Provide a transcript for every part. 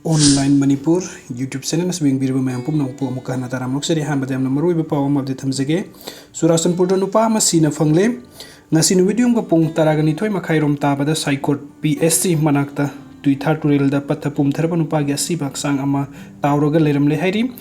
Online Manipur YouTube channel as being Birba Mampum no Pomukana Taramok City Hamadam Maru Poem of the Tamzage, Chura Chandpur Da Nupa, Sina Fangle, Nasin Vidium Gapung Taragani Toy Makairom Tabada Saikot PSC Manakta, Twitter to Rilda Patapum Terpanupaga Sibak Sang Ama, Tauroga Leram Lehari.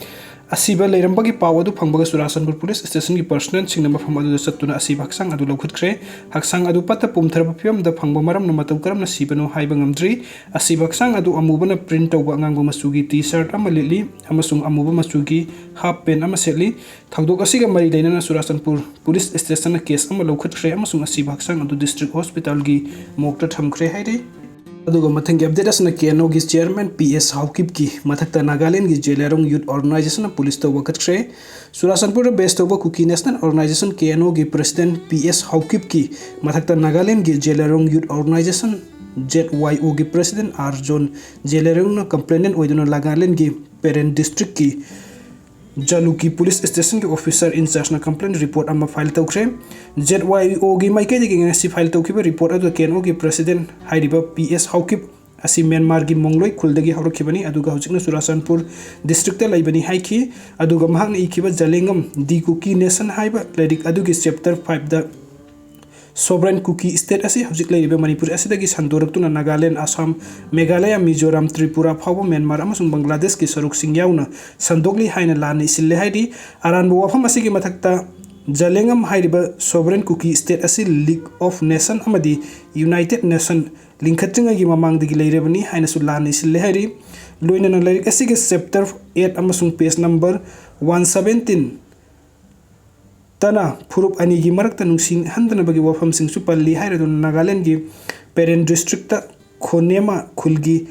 Asiba Lerambagi power to Pambaga Chura Chandpur Police Station Personal Sinema from Adu Satuna Asibak Sang Adu WAKATKHRE, Haksang Adu Patapum Terpapium, the Pangamaram Namatukaram Nasibano Hibangam 3, Asibak Sang Adu Amubana print of Wangango Masugi T-shirt Amalili, Amasung Amuba Masugi, Half Pen Amaseli, Tagdokasiga Maridana Chura Chandpur Police Station case WAKATKHRE Amasung Asibak Sang Adu District Hospital Gi Mokta Thamkre Haidi. Aduga mathangi update asna KNO gi chairman PS Haokipgi Mathakta Nagalandgi Zeliarong youth organization police to WAKATKHRE Chura Chandpur based over Kuki national organization KNO gi president PS Haokipgi Mathakta Nagalandgi Zeliarong youth organization ZYO gi president Arjon Zeliarong na complainant oiduna Nagalandgi parent district ki Jaluki police station ki officer in charge na complaint report amma file tawkhre ZYO gi maike de gi file tawkhiba report adu KNO gi president hairiba PS Haokip asi Myanmar gi mongloi khuldagi hawrakhibani aduga hojikna Chura Chandpur district ta laibani haiki aduga mahakna ikiba jalengam di Kuki nation haiba ledik adugi chapter 5 da sovereign Kuki state asi hojik laiba Manipur asidagi sandoraktuna Nagaland Assam Meghalaya Mizoram Tripura phawba Myanmar amasung Bangladesh ki saruk sing yauna sandogli haina lani sille haidi aranbu wafam asigi mathakta jalengam hairiba sovereign Kuki state asi League of Nation amadi United Nation linkhatringa gi mamang digi leirebani haina su lani sille hairi loinana lairik asigi chapter 8 amasung page number 117 Tana Purup Anigi Marakta Nungsing Handanabagi Wafam Sing Supali Hairadun Nagalandgi Parent District Konema Kulgi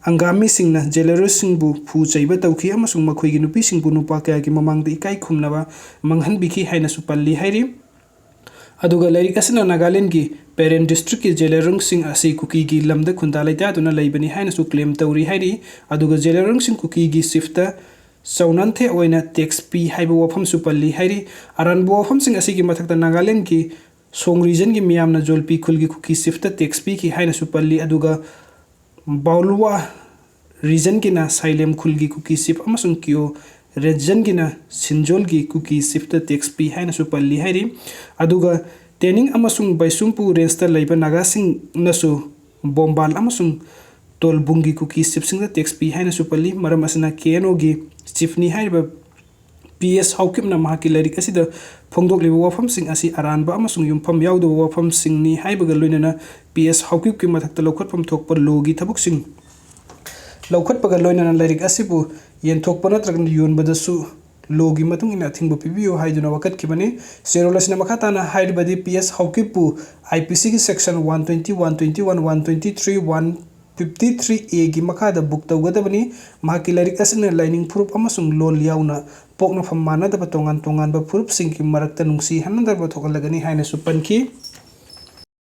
Angami Singna Zeliarong Singbu Pu Chaiba Tauki Amasung Makoigi Nupi Singbu Nupaka Gi Mamang di Ikai Kumnaba Manghan Biki Haina Supali Hairi Aduga Lairik Asana Nagalandgi Parent District Zeliarong Sing Asi Kuki Gi Lamda Kundalaita Aduna Laibani Haina Su Claim Tauri Hairi Aduga Zeliarong Sing Kuki Gi Sifta Saunante oina tax P haiba wafam supali hairi aran wafam sing asigi Mathakta Nagaland ki song region gi miyamna jolpi khulgi kuki sifta tax P ki haina supali aduga baulwa region gi na sailem khulgi kuki sif amasung kyo region gi na sinjol gi kuki sifta tax P haina supali hairi aduga tening amasung baisumpu range ta laiba naga sing nasu bombal amasung tolbungi kuki sif sing tax P haina supali maram asna KNO gi Chiefni haiba PS Haokip na mahaki lairik asida phongdok liba wafam sing asi aranba amasung yumpham yawdo wafam sing ni haiba galoinana PS Haokip ki mathakta lokhatpam thokpa logi thabuk sing lokhatpa galoinana lairik asibu yenthokpa natragna yonbadasu logi matung ina thingba pibiyo haiduna WAKATKHRE serolasina makhatana haibadi PS Haokip pu IPC ki section 120 121 123 153A gi makada book tawgadabani mahaki lairik asina lining proof amasung lol yauna pokna famana da tongan ba proof sing ki marakta nungsi hanandar ba thokalagani haina supanki